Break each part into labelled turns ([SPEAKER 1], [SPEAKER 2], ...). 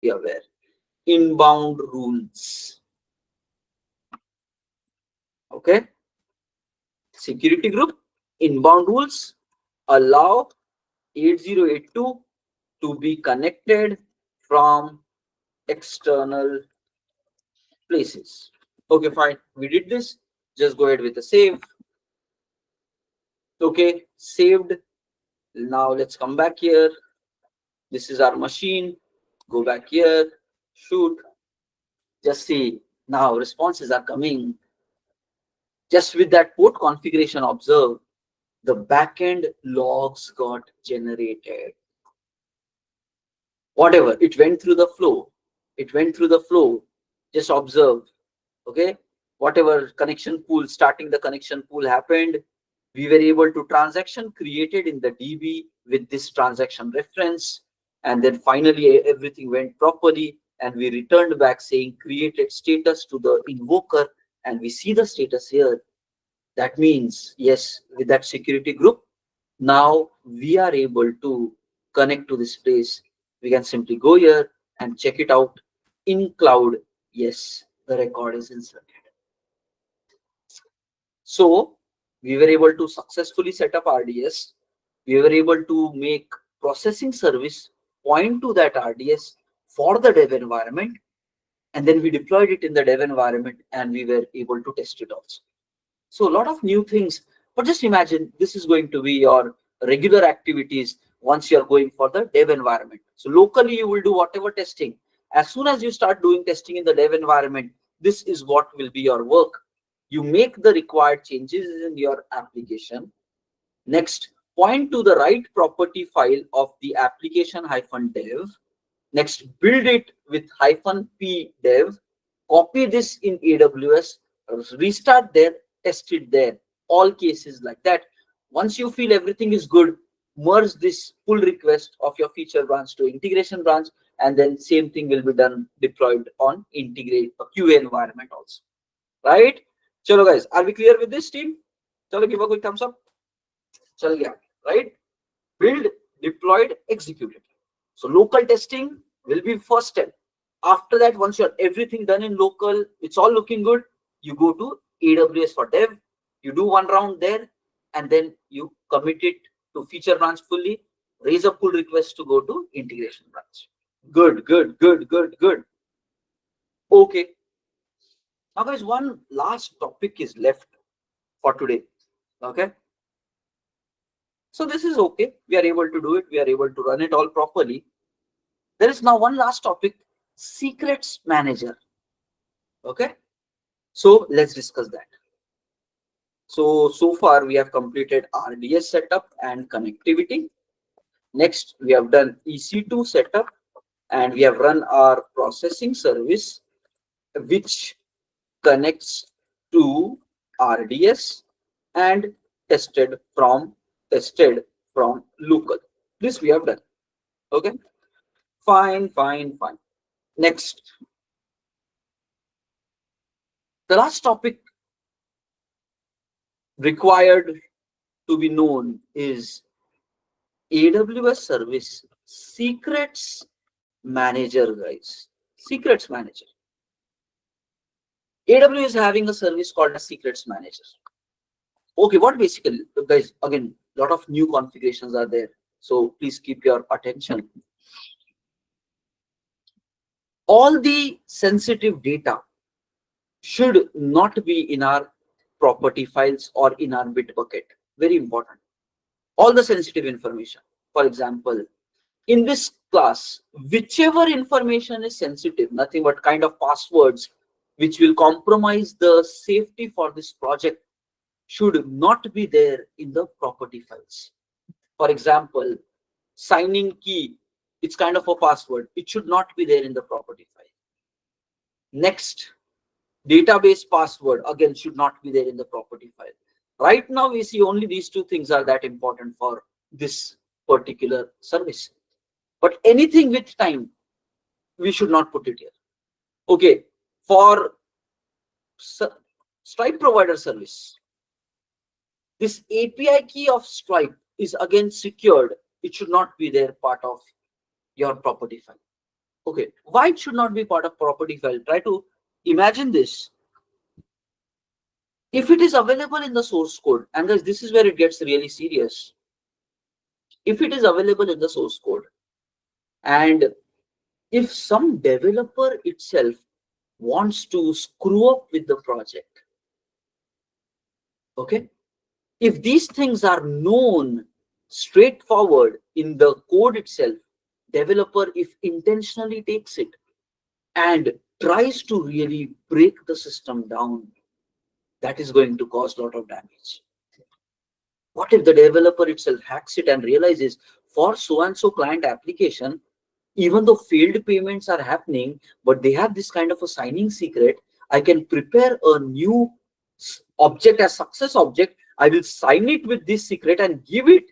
[SPEAKER 1] be aware. Inbound rules. Okay. Security group inbound rules allow 8082 to be connected from external places. Okay, fine. We did this. Just go ahead with the save. Okay, saved. Now let's come back here. This is our machine. Go back here. Shoot. Just see. Now responses are coming. Just with that port configuration, observe the backend logs got generated. Whatever, it went through the flow. It went through the flow. Just observe. Okay. Whatever connection pool, starting the connection pool happened, we were able to transaction created in the DB with this transaction reference. And then finally everything went properly. And we returned back saying created status to the invoker. And we see the status here. That means, yes, with that security group, now we are able to connect to this place. We can simply go here and check it out in cloud. Yes, the record is inserted. So we were able to successfully set up RDS. We were able to make processing service point to that RDS for the dev environment. And then we deployed it in the dev environment and we were able to test it also. So a lot of new things, but just imagine this is going to be your regular activities once you're going for the dev environment. So locally, you will do whatever testing. As soon as you start doing testing in the dev environment, this is what will be your work. You make the required changes in your application. Next, point to the right property file of the application-dev. Next, build it with -p dev. Copy this in AWS, restart there, test it there. All cases like that. Once you feel everything is good, merge this pull request of your feature branch to integration branch, and then same thing will be done, deployed on integrate QA environment also. Right? Chalo guys, are we clear with this team? Chalo, give a quick thumbs up. Chal gaya, right? Build, deployed, executed. So local testing will be first step. After that, once you're everything done in local, it's all looking good, you go to AWS for dev, you do one round there, and then you commit it to feature branch fully, raise a pull request to go to integration branch. Good, good, good, good, good. Okay. Now guys, one last topic is left for today. Okay. So this is okay. We are able to do it. We are able to run it all properly. There is now one last topic, secrets manager. Okay. So let's discuss that. So far we have completed RDS setup and connectivity. Next, we have done EC2 setup and we have run our processing service, which connects to RDS and tested from local. This we have done. Okay. Fine, fine, fine. Next, the last topic required to be known is AWS service secrets manager, guys. Secrets manager. AWS is having a service called a secrets manager. Okay, what basically, guys, again, a lot of new configurations are there. So please keep your attention. All the sensitive data should not be in our property files or in our bit bucket. Very important. All the sensitive information. For example, in this class, whichever information is sensitive, nothing but kind of passwords which will compromise the safety for this project should not be there in the property files. For example, signing key, it's kind of a password. It should not be there in the property file. Next, database password, again, should not be there in the property file. Right now, we see only these two things are that important for this particular service. But anything with time, we should not put it here. Okay, for Stripe provider service, this API key of Stripe is again secured. It should not be there part of your property file. Okay, why it should not be part of property file? Try to imagine this. If it is available in the source code, and guys, this is where it gets really serious. If it is available in the source code, and if some developer itself wants to screw up with the project, okay, if these things are known straightforward in the code itself, developer, if intentionally takes it and tries to really break the system down, that is going to cause a lot of damage. What if the developer itself hacks it and realizes for so and so client application, even though failed payments are happening, but they have this kind of a signing secret, I can prepare a new object as success object. I will sign it with this secret and give it,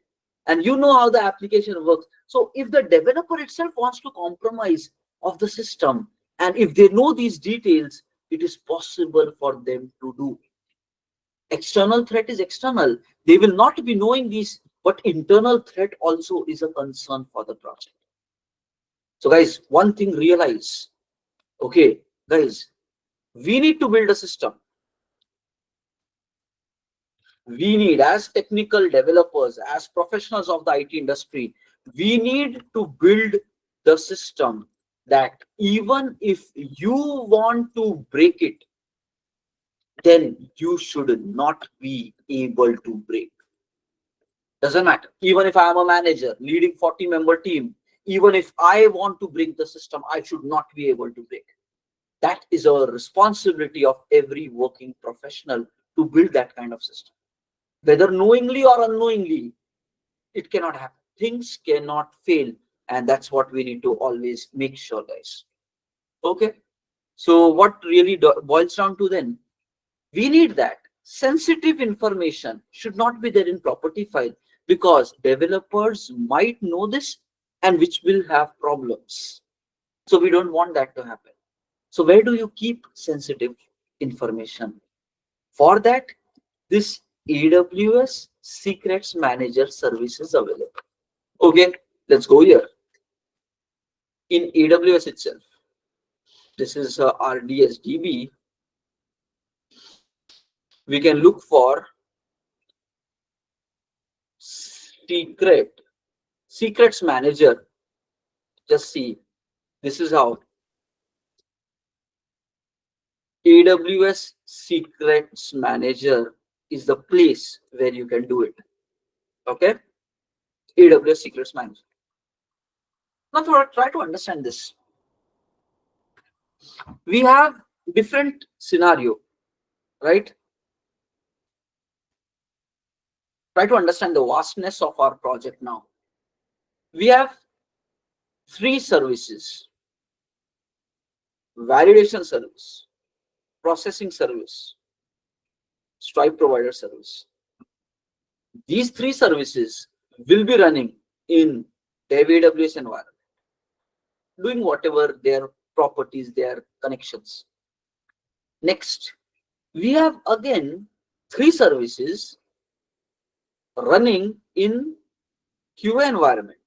[SPEAKER 1] and you know how the application works. So if the developer itself wants to compromise of the system, and if they know these details, it is possible for them to do. External threat is external. They will not be knowing these, but internal threat also is a concern for the project. So guys, one thing realize, okay, guys, we need to build a system. We need, as technical developers, as professionals of the IT industry, we need to build the system that even if you want to break it, then you should not be able to break. Doesn't matter. Even if I am a manager leading 40-member team, even if I want to break the system, I should not be able to break. That is a responsibility of every working professional to build that kind of system. Whether knowingly or unknowingly, it cannot happen. Things cannot fail. And that's what we need to always make sure, guys. Okay. So what really boils down to then? We need that. Sensitive information should not be there in property file, because developers might know this and which will have problems. So we don't want that to happen. So where do you keep sensitive information? For that, this AWS Secrets Manager service is available. Okay, let's go here. In AWS itself, this is a RDS DB. We can look for Secrets Manager. Just see, this is how AWS Secrets Manager is the place where you can do it. Okay, AWS Secrets Manager. Now try to understand this. We have different scenario, right? Try to understand the vastness of our project now. We have 3 services: validation service, processing service, Stripe provider service. These 3 services will be running in their AWS environment, doing whatever their properties, their connections. Next, we have again 3 services running in QA environment.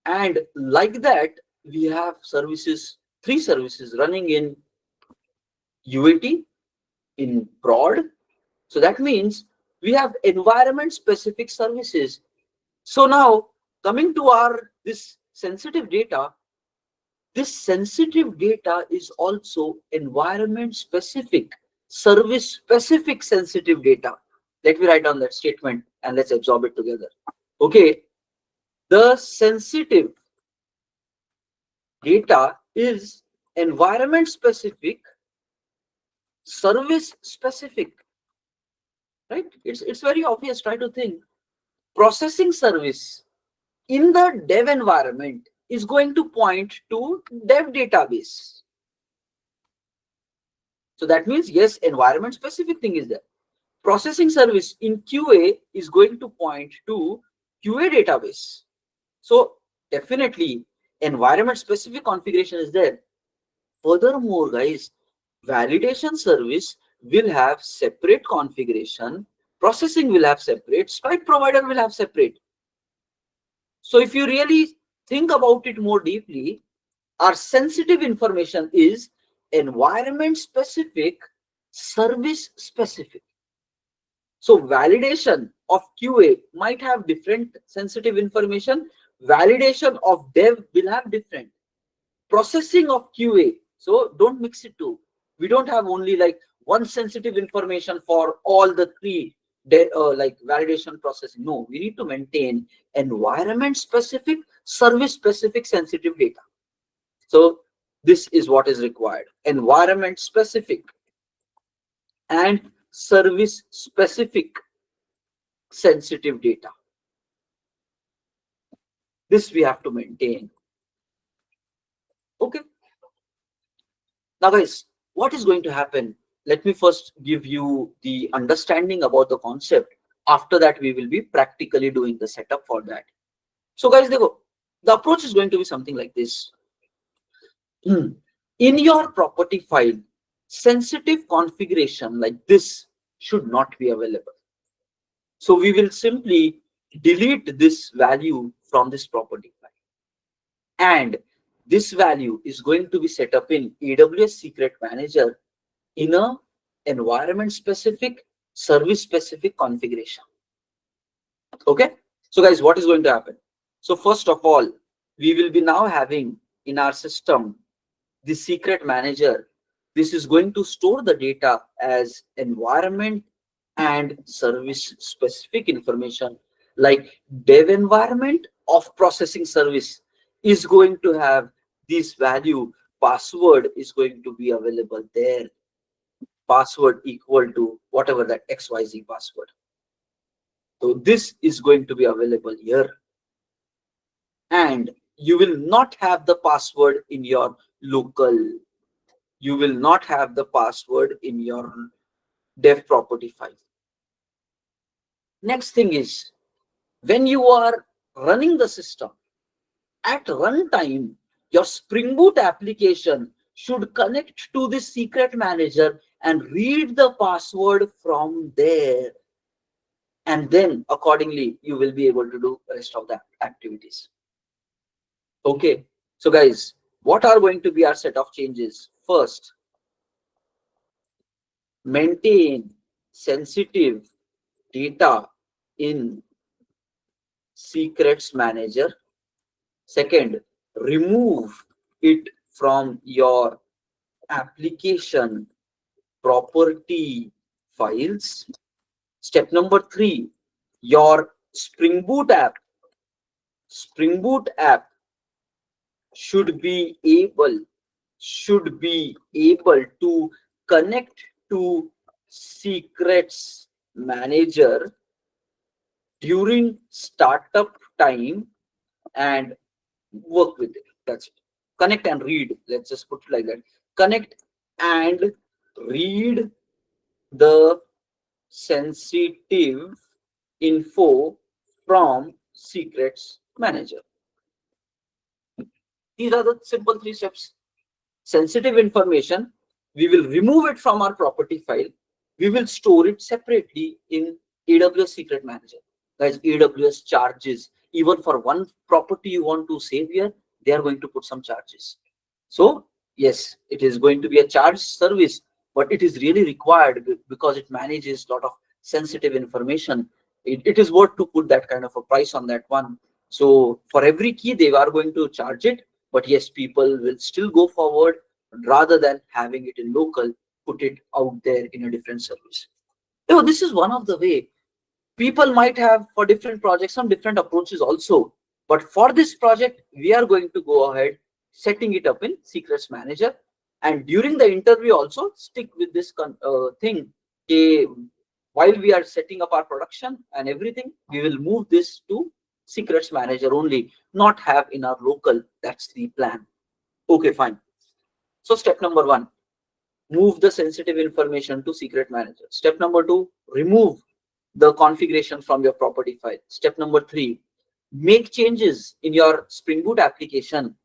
[SPEAKER 1] And like that, we have 3 services running in UAT, in prod. So that means we have environment specific services. So now coming to this sensitive data, this sensitive data is also environment specific, service specific sensitive data. Let me write down that statement and let's absorb it together. Okay, the sensitive data is environment specific, service specific, right? It's very obvious. Try to think. Processing service in the dev environment is going to point to dev database. So that means, yes, environment specific thing is there. Processing service in QA is going to point to QA database. So definitely environment specific configuration is there. Furthermore, guys, validation service will have separate configuration, processing will have separate, Stripe provider will have separate. So if you really think about it more deeply, our sensitive information is environment specific, service specific. So validation of QA might have different sensitive information. Validation of dev will have different. Processing of QA. So don't mix it two. We don't have only like one sensitive information for all the three like validation processing. No, we need to maintain environment specific, service specific sensitive data. So this is what is required. Environment specific and service specific sensitive data. This we have to maintain. Okay. Now guys, what is going to happen? Let me first give you the understanding about the concept. After that, we will be practically doing the setup for that. So guys, the approach is going to be something like this. In your property file, sensitive configuration like this should not be available. So we will simply delete this value from this property file. And this value is going to be set up in AWS Secret Manager in a environment specific, service specific configuration. Okay. So guys, what is going to happen? So first of all, we will be now having in our system the secret manager. This is going to store the data as environment and service specific information, like dev environment of processing service is going to have this value. Password is going to be available there. Password equal to whatever that XYZ password. So this is going to be available here. And you will not have the password in your local. You will not have the password in your dev property file. Next thing is, when you are running the system, at runtime, your Spring Boot application should connect to the secret manager and read the password from there. And then accordingly, you will be able to do the rest of the activities. Okay. So guys, what are going to be our set of changes? First, maintain sensitive data in secrets manager. Second, remove it from your application property files. Step number 3, your Spring Boot app should be able to connect to secrets manager during startup time and work with it. That's it. Connect and read. Let's just put it like that. Connect and read the sensitive info from secrets manager. These are the simple 3 steps. Sensitive information, we will remove it from our property file. We will store it separately in AWS Secret Manager. Guys, AWS charges. Even for one property you want to save here, they are going to put some charges. So yes, it is going to be a charge service, but it is really required because it manages a lot of sensitive information. It is worth to put that kind of a price on that one. So for every key, they are going to charge it. But yes, people will still go forward rather than having it in local, put it out there in a different service. So this is one of the way. People might have for different projects some different approaches also. But for this project, we are going to go ahead setting it up in Secrets Manager. And during the interview also stick with this thing. While we are setting up our production and everything, we will move this to Secrets Manager only, not have in our local. That's the plan. Okay, fine. So step number 1, move the sensitive information to Secret Manager. Step number 2, remove the configuration from your property file. Step number 3, make changes in your Spring Boot application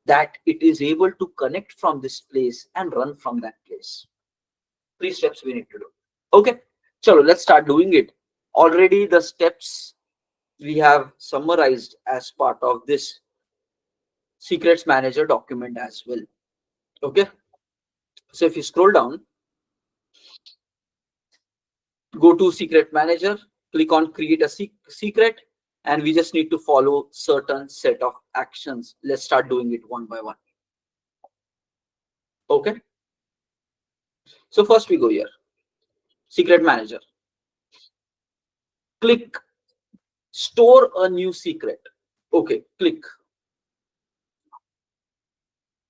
[SPEAKER 1] that it is able to connect from this place and run from that place. 3 steps we need to do. Okay, so let's start doing it. Already the steps we have summarized as part of this secrets manager document as well. Okay. So if you scroll down, go to secret manager, click on create a secret, and we just need to follow certain set of actions. Let's start doing it one by one. Okay. So first we go here, secret manager. Click store a new secret. Okay, click.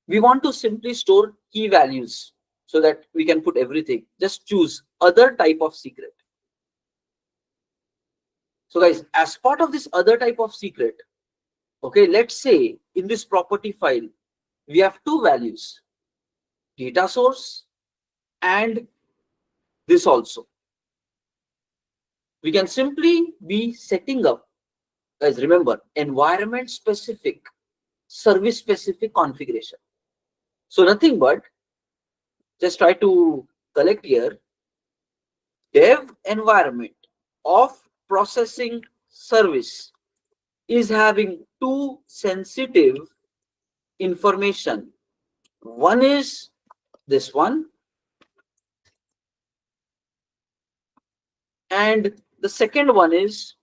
[SPEAKER 1] We want to simply store key values so that we can put everything. Just choose other type of secret. So guys, as part of this other type of secret, okay, let's say in this property file, we have two values, data source and this also. We can simply be setting up, guys, remember, environment specific, service specific configuration. So nothing but just try to collect here, dev environment of processing service is having two sensitive information. One is this one, and the second one is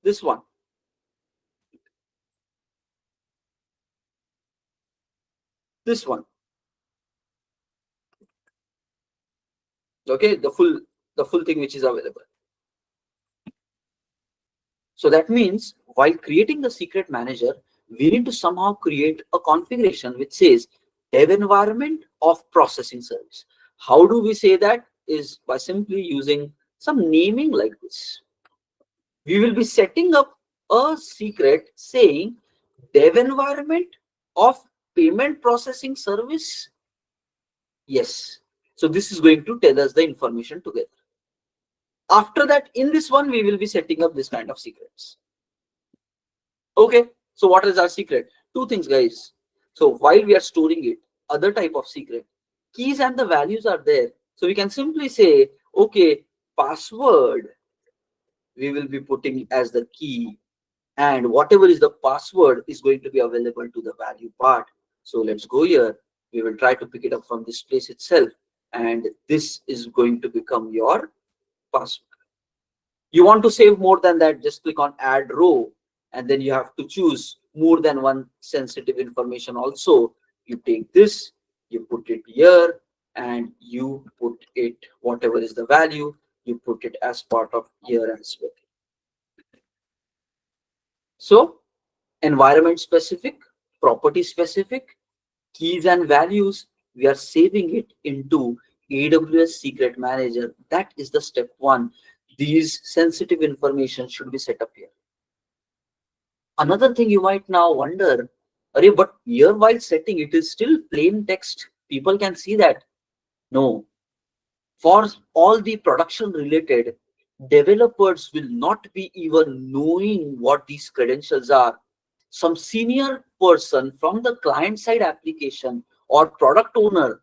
[SPEAKER 1] this one. This one. Okay, the full thing which is available. So that means while creating the secret manager, we need to somehow create a configuration which says dev environment of processing service. How do we say that? Is by simply using some naming like this. We will be setting up a secret saying dev environment of payment processing service. Yes. So this is going to tell us the information together. After that, in this one, we will be setting up this kind of secrets. Okay. So what is our secret? Two things, guys. So while we are storing it, other type of secret, keys and the values are there. So we can simply say, okay, password, we will be putting as the key, and whatever is the password is going to be available to the value part. So let's go here. We will try to pick it up from this place itself, and this is going to become your password. You want to save more than that, just click on add row, and then you have to choose more than one sensitive information also. You take this, you put it here, and you put it, whatever is the value, you put it as part of here as well. So environment specific, property specific, keys and values, we are saving it into AWS secret manager. That is the step one. These sensitive information should be set up here. Another thing you might now wonder, but here while setting it is still plain text. People can see that. No. For all the production related, developers will not be even knowing what these credentials are. Some senior person from the client side application or product owner,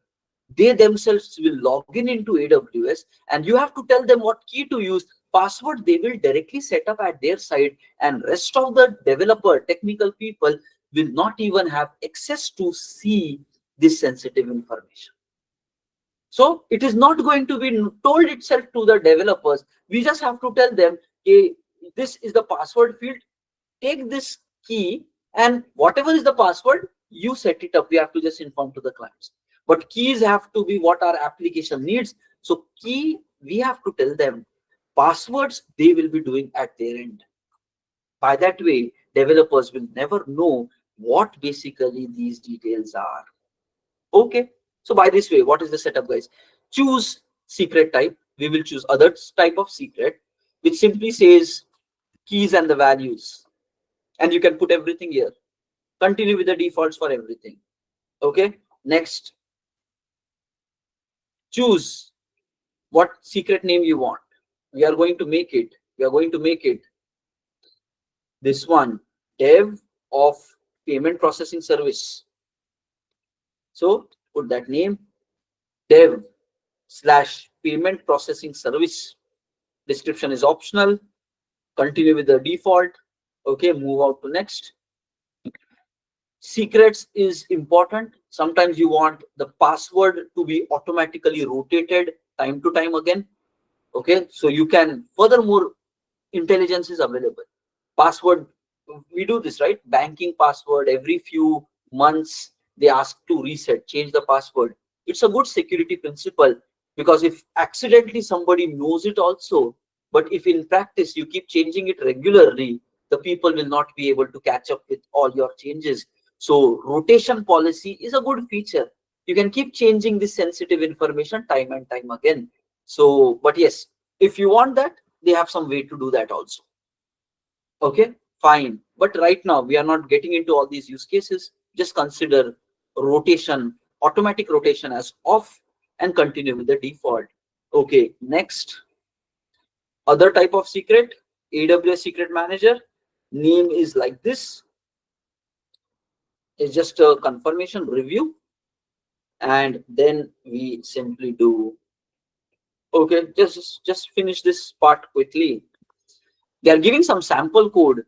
[SPEAKER 1] they themselves will log in into AWS, and you have to tell them what key to use. Password they will directly set up at their side, and rest of the developer technical people will not even have access to see this sensitive information. So it is not going to be told itself to the developers. We just have to tell them, hey, this is the password field, take this key, and whatever is the password, you set it up. We have to just inform to the clients. But keys have to be what our application needs. So key, we have to tell them. Passwords, they will be doing at their end. By that way, developers will never know what basically these details are. Okay. So by this way, what is the setup, guys? Choose secret type. We will choose other type of secret, which simply says keys and the values. And you can put everything here. Continue with the defaults for everything. Okay. Next, choose what secret name you want. We are going to make it. We are going to make it this one, dev of payment processing service. So put that name, dev / payment processing service. Description is optional. Continue with the default. Okay, move out to next. Secrets is important. Sometimes you want the password to be automatically rotated time to time again. Okay, so you can, furthermore, intelligence is available. Password, we do this, right? Banking password, every few months they ask to reset, change the password. It's a good security principle, because if accidentally somebody knows it also, but if in practice you keep changing it regularly, the people will not be able to catch up with all your changes. So rotation policy is a good feature. You can keep changing this sensitive information time and time again. So, but yes, if you want that, they have some way to do that also. Okay, fine. But right now we are not getting into all these use cases. Just consider rotation, automatic rotation as off, and continue with the default. Okay, next, other type of secret, AWS Secret Manager. Name is like this. It's just a confirmation review. And then we simply do, okay, just finish this part quickly. They are giving some sample code.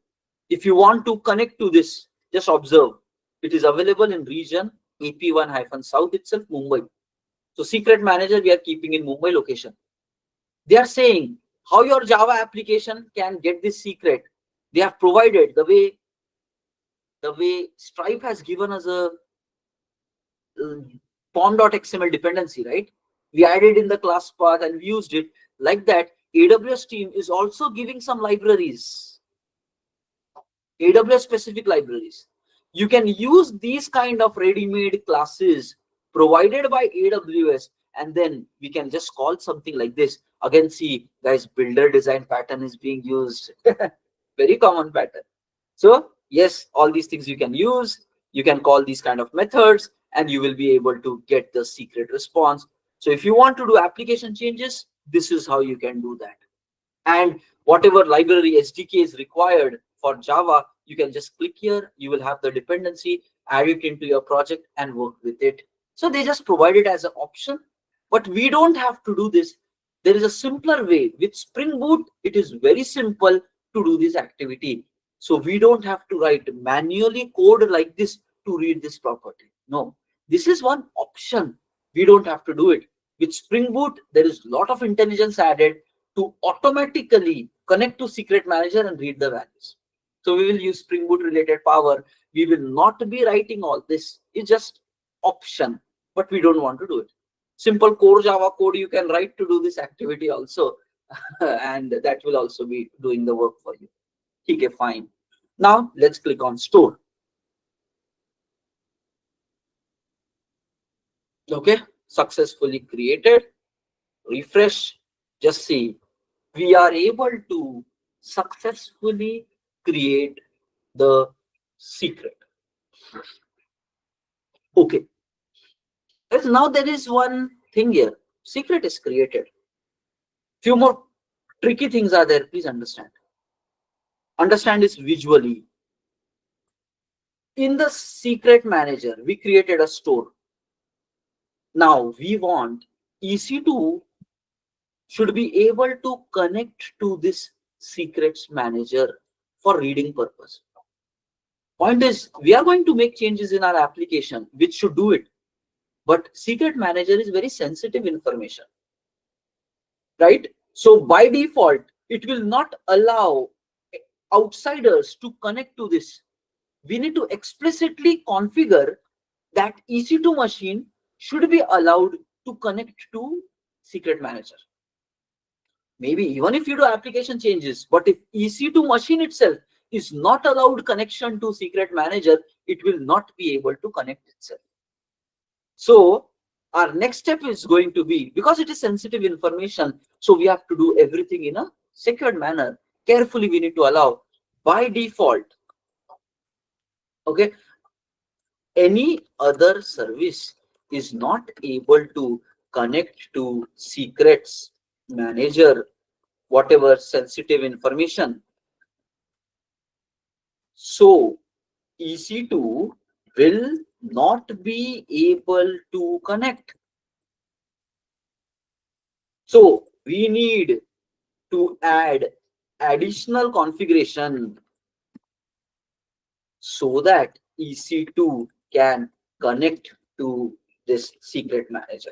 [SPEAKER 1] If you want to connect to this, just observe. It is available in region AP1-South itself, Mumbai. So secret manager we are keeping in Mumbai location. They are saying how your Java application can get this secret. They have provided the way Stripe has given us a pom.xml dependency, right? We added in the class path and we used it. Like that, AWS team is also giving some libraries, AWS specific libraries. You can use these kind of ready-made classes provided by AWS, and then we can just call something like this. Again, see, guys, builder design pattern is being used. Very common pattern. So yes, all these things you can use. You can call these kind of methods, and you will be able to get the secret response. So if you want to do application changes, this is how you can do that. And whatever library SDK is required for Java, you can just click here. You will have the dependency, add it into your project and work with it. So they just provide it as an option, but we don't have to do this. There is a simpler way. With Spring Boot, it is very simple to do this activity. So we don't have to write manually code like this to read this property. No, this is one option. We don't have to do it. With Spring Boot, there is a lot of intelligence added to automatically connect to secret manager and read the values. So we will use Spring Boot related power. We will not be writing all this. It's just option, but we don't want to do it. Simple core Java code you can write to do this activity also. And that will also be doing the work for you. Okay, fine. Now let's click on store. Okay, successfully created. Refresh. Just see, we are able to successfully create the secret. Okay, now there is one thing here. Secret is created. Few more tricky things are there. Please understand. Understand this visually. In the secret manager, we created a store. Now we want EC2 should be able to connect to this secrets manager for reading purpose. Point is, we are going to make changes in our application which should do it, but secret manager is very sensitive information, right? So by default it will not allow outsiders to connect to this. We need to explicitly configure that EC2 machine should be allowed to connect to secret manager. Maybe even if you do application changes, but if EC2 machine itself is not allowed connection to secret manager, it will not be able to connect itself. So our next step is going to be, because it is sensitive information, so we have to do everything in a secured manner. Carefully we need to allow by default. Okay, any other service is not able to connect to secrets manager, whatever sensitive information. So EC2 will not be able to connect. So we need to add additional configuration so that EC2 can connect to this secret manager.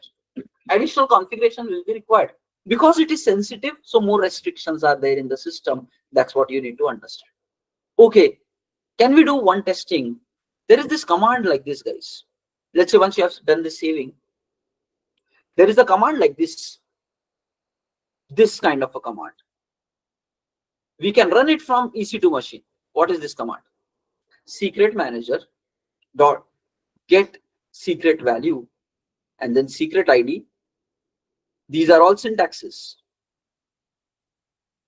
[SPEAKER 1] Additional configuration will be required because it is sensitive, so more restrictions are there in the system. That's what you need to understand. Okay, can we do one testing? There is this command like this, guys. Let's say once you have done the saving, there is a command like this kind of a command. We can run it from EC2 machine. What is this command? Secret manager dot get secret value and then secret ID. These are all syntaxes.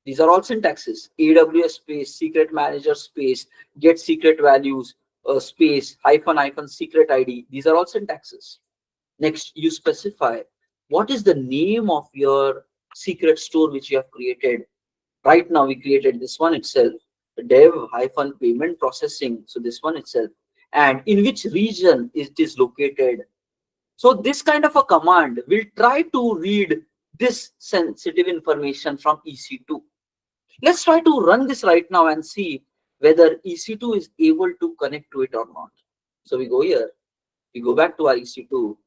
[SPEAKER 1] These are all syntaxes. AWS space, secret manager space, get secret values, space, hyphen, secret ID. These are all syntaxes. Next, you specify what is the name of your secret store which you have created. Right now, we created this one itself, dev hyphen payment processing. So this one itself, and in which region it is located. So this kind of a command will try to read this sensitive information from EC2. Let's try to run this right now and see whether EC2 is able to connect to it or not. So we go here, we go back to our EC2.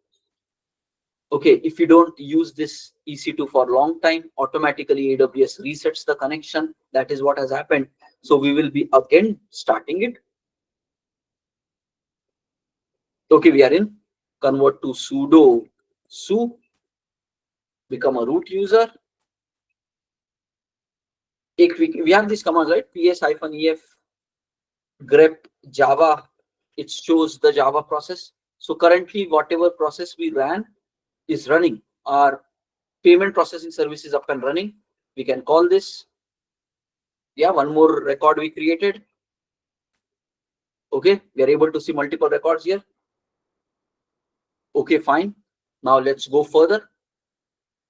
[SPEAKER 1] Okay, if you don't use this EC2 for a long time, automatically AWS resets the connection. That is what has happened. So we will be again starting it. Okay, we are in. Convert to sudo su, become a root user. We have this command, right? ps-ef grep java. It shows the Java process. So currently, whatever process we ran is running. Our payment processing service is up and running. We can call this. Yeah, one more record we created. Okay, we are able to see multiple records here. Okay, fine. Now let's go further.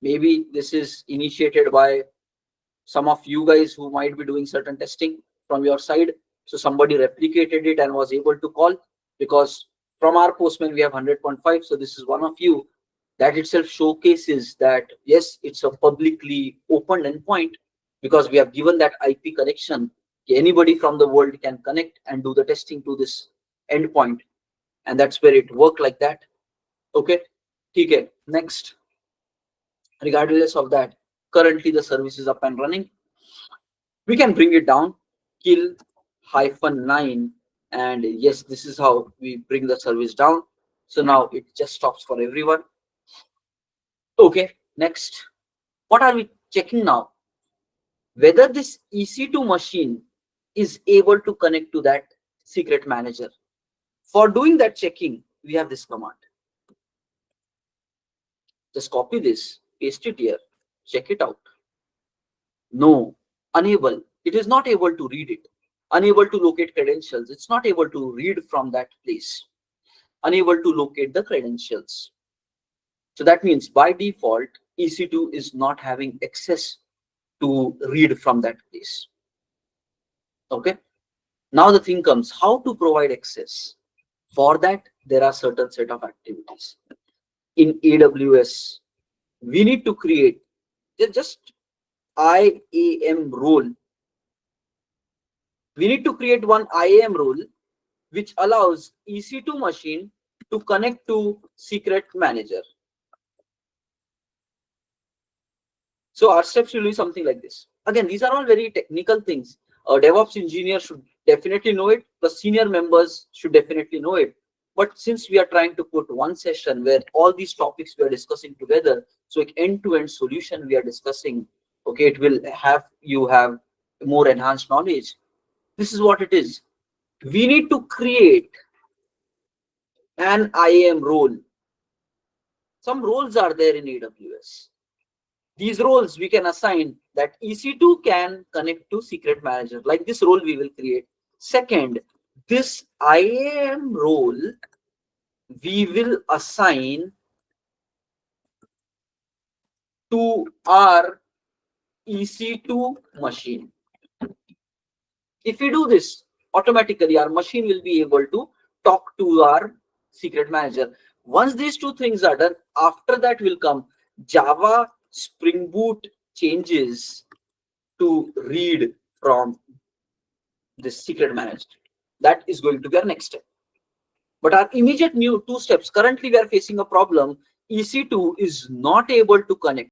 [SPEAKER 1] Maybe this is initiated by some of you guys who might be doing certain testing from your side. So somebody replicated it and was able to call, because from our postman we have 100.5. So this is one of you. That itself showcases that yes, it's a publicly open endpoint because we have given that IP connection. Anybody from the world can connect and do the testing to this endpoint, and that's where it worked like that. Okay, okay. Next, regardless of that, currently the service is up and running. We can bring it down, kill -9, and yes, this is how we bring the service down. So now it just stops for everyone. Okay, next, what are we checking now? Whether this EC2 machine is able to connect to that secret manager. For doing that checking, we have this command. Just copy this, paste it here, check it out. No, unable. It is not able to read it. Unable to locate credentials. It's not able to read from that place. Unable to locate the credentials. So that means by default, EC2 is not having access to read from that place. Okay. Now the thing comes, how to provide access? For that, there are certain set of activities. In AWS, we need to create just IAM role. We need to create one IAM role which allows EC2 machine to connect to secret manager. So our steps will be something like this. Again, these are all very technical things. A DevOps engineer should definitely know it. The senior members should definitely know it. But since we are trying to put one session where all these topics we are discussing together, so an end-to-end solution we are discussing, okay, it will have you have more enhanced knowledge. This is what it is. We need to create an IAM role. Some roles are there in AWS. These roles we can assign that EC2 can connect to secret manager. Like this role we will create. Second, this IAM role we will assign to our EC2 machine. If we do this, automatically our machine will be able to talk to our secret manager. Once these two things are done, after that will come Java Spring Boot changes to read from this secret manager. That is going to be our next step. But our immediate new two steps, currently we are facing a problem. EC2 is not able to connect